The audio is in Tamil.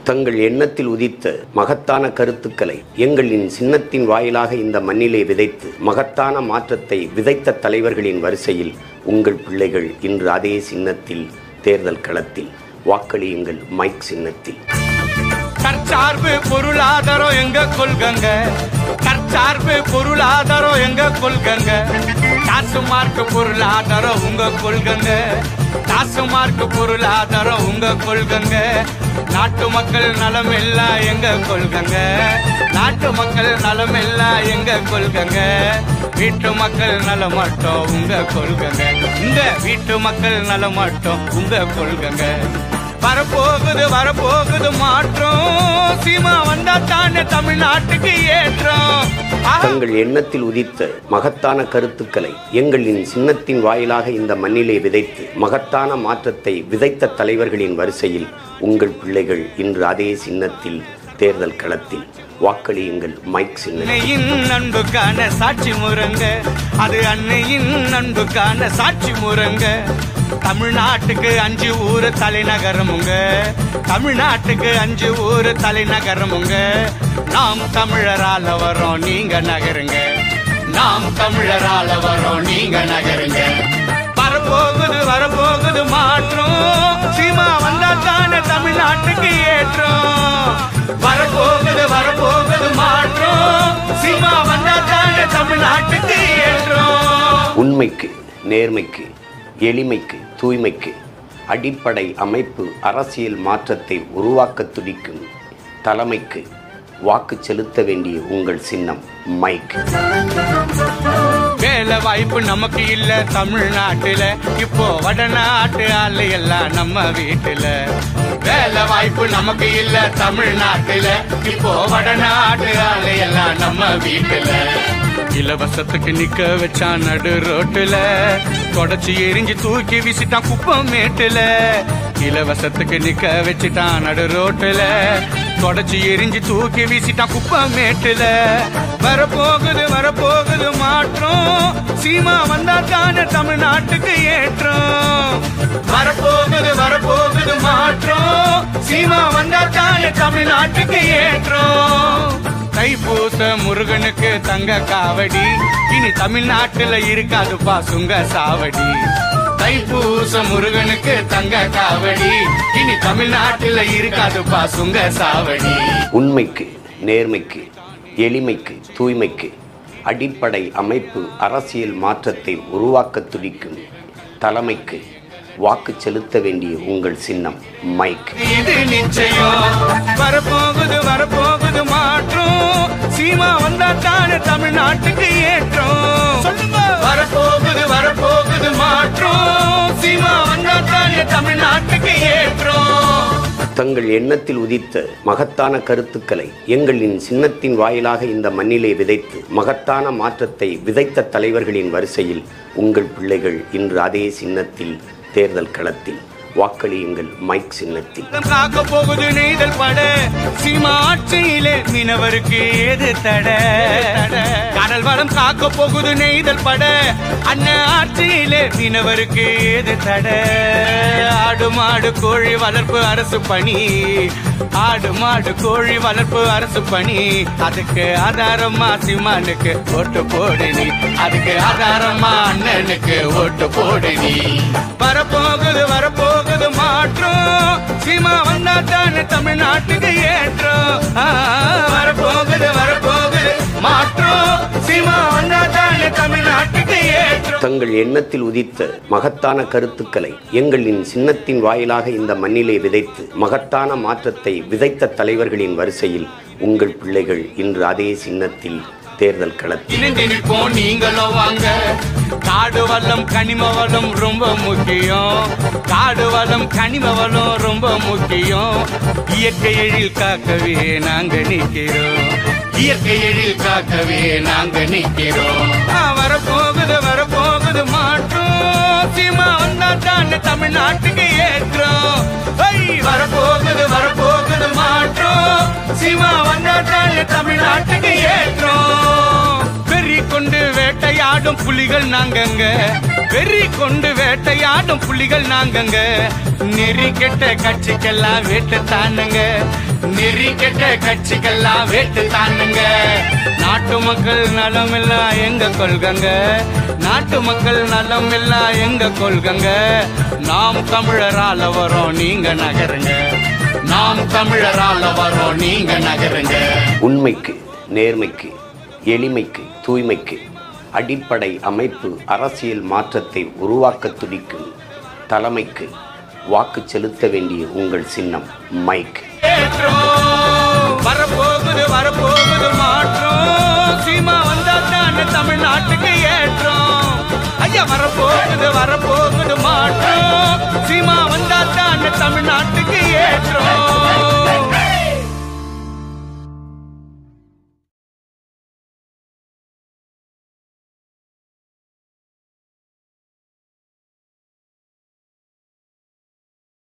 தங்கள் எண்ணத்தில் உதித்த மகத்தான கருத்துக்களை எங்களின் சின்னத்தின் வாயிலாக இந்த மண்ணிலே விதைத்து மகத்தான மாற்றத்தை விதைத்த தலைவர்களின் வரிசையில் உங்கள் பிள்ளைகள் இன்று அதே சின்னத்தில் தேர்தல் களத்தில் வாக்களியுங்கள் மைக் சின்னத்தில். தற்சார்பு பொருளாதாரம் எங்க கொள்கங்க, தற்சார்பு பொருளாதாரம் எங்க கொள்கங்க, காசு மார்க்கு பொருளாதாரம் உங்க கொள்கங்க, காசு மார்க்கு பொருளாதாரம் உங்க கொள்கங்க. நாட்டு மக்கள் நலம் எல்லாம் எங்க கொள்கங்க, நாட்டு மக்கள் நலம் எல்லாம் எங்க கொள்கங்க. வீட்டு மக்கள் நலம் மட்டும் உங்க கொள்கங்க, இந்த வீட்டு மக்கள் நலம் மட்டும் உங்க கொள்கங்க. வரப்போகுது வரப்போகுது மாற்றம், சீமா வந்தா தானே தமிழ்நாட்டுக்கு ஏற்றம். தங்கள் எண்ணத்தில் உதித்த மகத்தான கருத்துக்களை எங்களின் சின்னத்தின் வாயிலாக இந்த மண்ணிலே விதைத்து மகத்தான மாற்றத்தை விதைத்த தலைவர்களின் வரிசையில் உங்கள் பிள்ளைகள் இன்று அதே சின்னத்தில் தேர்தல் களத்தில் வாக்களியுங்கள் மைக் சின்னம். அன்னையின் அன்புக்கான சாட்சி முறங்க, அது அன்னையின் அன்புக்கான சாட்சி முறங்க. தமிழ்நாட்டுக்கு 5 ஊர் தலைநகரமுங்க, தமிழ்நாட்டுக்கு 5 ஊர் தலைநகரமுங்க. நாம் தமிழரால வரோம் நீங்க நகருங்க, நாம் தமிழரால வரோம் நீங்க நகருங்க. வரப்போகுது வரப்போகுது மாற்றம், சீமா வந்தா தானே தமிழ்நாட்டுக்கு ஏற்றம். வரப்போகுது வரப்போகுது மாற்றம், சீமா வந்தா தானே தமிழ்நாட்டுக்கு ஏற்றம். உண்மைக்கு நேர்மைக்கு எளிமைக்கு தூய்மைக்கு அடிப்படை அமைப்பு அரசியல் மாற்றத்தை உருவாக்க துடிக்கும் தலைமைக்கு வாக்கு செலுத்த வேண்டிய உங்கள் சின்னம் மைக். வேலை வாய்ப்பு நமக்கு இல்ல தமிழ்நாட்டுல, இப்போ வடநாட்டு ஆளு எல்லாம் நம்ம வீட்டுல. வேலை வாய்ப்பு நமக்கு இல்ல தமிழ்நாட்டுல, இப்போ வடநாட்டு ஆளு எல்லாம் நம்ம வீட்டுல. இலவசத்துக்கு நிக்க வச்சான் நடு ரோட்டுல, தொடச்சி எரிஞ்சு தூக்கி வீசிட்டான் குப்பம் மேட்டுல. இலவசத்துக்கு நிக்க வச்சுட்டான் நடு ரோட்டுல, தொடச்சி எரிஞ்சு தூக்கி வீசிட்டான் குப்பம் மேட்டுல. வரப்போகுது வரப்போகுது மாற்றம், சீமா வந்தா தானே தமிழ்நாட்டுக்கு ஏற்றம். வரப்போகுது வரப்போகுது மாற்றம், சீமா வந்தா தானே தமிழ்நாட்டுக்கு ஏற்றம். தைப்பூச முருகனுக்கு தங்க காவடி, இனி தமிழ்நாட்டுல இருக்காதுப்பா சுங்க சாவடி. தைப்பூச முருகனுக்கு தங்க காவடி, இனி தமிழ்நாட்டுல இருக்காதுப்பா சுங்க சாவடி. உண்மைக்கு நேர்மைக்கு எளிமைக்கு தூய்மைக்கு அடிப்படை அமைப்பு அரசியல் மாற்றத்தை உருவாக்க துடிக்கும் தலைமைக்கு வாக்கு செலுத்த வேண்டிய உங்கள் சின்னம் மைக். இது நிச்சயம் வரப்போகுது வரப்போகுது மாற்றம், சீமா வந்தா தானே தமிழ்நாட்டுக்கு ஏற்றம். வரப்போகுது வரப்போகுது மாற்றம், சீமா வந்தா தானே தமிழ்நாட்டுக்கு ஏற்றம். தங்கள் எண்ணத்தில் உதித்த மகத்தான கருத்துக்களை எங்களின் சின்னத்தின் வாயிலாக இந்த மண்ணிலே விதைத்து மகத்தான மாற்றத்தை விதைத்த தலைவர்களின் வரிசையில் உங்கள் பிள்ளைகள் இன்று அதே சின்னத்தில் தேர்தல் களத்தில் வாக்களியுங்கள் மைக் சின்னத்தில். காக்க போகுது நெய்தல் பட, சீமா ஆட்சியிலே மீனவருக்கு ஏது தட. கடல் வளம் காக்க போகுது நெய்தல் பட, அண்ணன் ஆட்சியிலே மீனவருக்கு ஏது தட. ஆடு மாடு கோழி வளர்ப்பு அரசு பணி, ஆடு மாடு கோழி வளர்ப்பு அரசு பணி. அதுக்கு ஆதாரமா சீமானுக்கு ஓட்டு போடு நீ, அதுக்கு ஆதாரமா அண்ணனுக்கு ஓட்டு போடு நீ. வரப்போகுது வரப்போகுது மாற்றம், சீமா வந்தா தானே தமிழ்நாட்டுக்கு ஏற்றம். வரப்போகுது வரப்போகுது மாற்றம், சீமா வந்தா தானே தமிழ்நாட்டுக்கு ஏற்றம். தங்கள் எண்ணத்தில் உதித்த மகத்தான கருத்துக்களை எங்களின் சின்னத்தின் வாயிலாக இந்த மண்ணிலே விதைத்து மகத்தான மாற்றத்தை விதைத்த தலைவர்களின் வரிசையில் உங்கள் பிள்ளைகள் இன்று அதே சின்னத்தில் தேர்தல் களத்தில் நிற்போம். நீங்களும் வாங்க, காடு வளம் கனிம வளம் ரொம்ப முக்கியம், காடு வளம் கனிம வளம் ரொம்ப முக்கியம். இயற்கை எழில் காக்கவே நாங்க நிற்கிறோம், இயற்கை எழில் காக்கவே நாங்க நிற்கிறோம். வரப்போகுது வரப்போகுது மாற்றம், சீமா வந்தா தானே தமிழ்நாட்டுக்கு ஏற்றம். வரப்போகுது வரப்போகுது மாற்றம், சீமா வந்தா தானே தமிழ்நாட்டுக்கு ஏற்றம். வெறி கொண்டு வேட்டையாடும் புலிகள் நாங்கங்க, வெறி கொண்டு வேட்டையாடும் புலிகள் நாங்கங்க. நெறி கெட்ட கட்சிக்கெல்லாம் வேட்டு தானுங்க, வெறி கெட்ட கட்சிகள்லாம் வேட்டு தானுங்க. நாட்டு மக்கள் நலம் எல்லாம் எங்க கொள்கங்க, நாட்டு மக்கள் நலம் எல்லாம் எங்க கொள்கங்க. நாம் தமிழரால வரோம் நீங்க நகருங்க, நாம் தமிழரால வரோம் நீங்க நகருங்க. உண்மைக்கு, நேர்மைக்கு, எளிமைக்கு, தூய்மைக்கு அடிப்படை அமைப்பு அரசியல் மாற்றத்தை உருவாக்க துடிக்கும் தலைமைக்கு வாக்கு செலுத்த வேண்டிய உங்கள் சின்னம் மைக். வரப்போகுது வரப்போகுது மாற்றம், சீமா வந்தா தான் தமிழ்நாட்டுக்கு ஏற்றம். ஐயா வரப்போகுது வரப்போகுது மாற்றம், சீமா வந்தா தான் தமிழ்